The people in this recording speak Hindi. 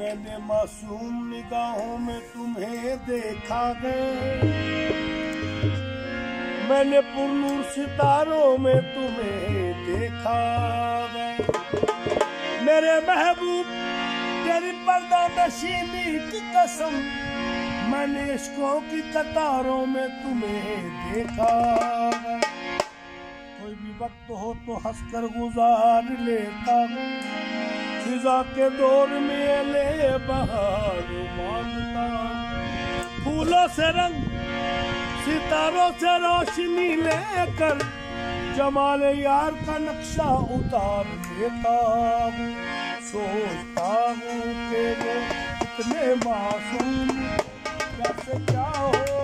मैंने मासूम निगाहों में तुम्हें देखा है, मैंने पुरनूर सितारों में तुम्हें देखा है। मेरे महबूब तेरी पर्दा नशीनी की कसम, मैंने इश्कों की कतारों में तुम्हें देखा है। कोई भी वक्त हो तो हंसकर गुजार लेता हूँ, फिजा के दौर में ले बहार मांगता हूँ। फूलों से रंग सितारों से रोशनी लेकर जमाल यार का नक्शा उतार लेता हूँ। सोचता हूँ कि वो इतने मासूम कैसे क्या हो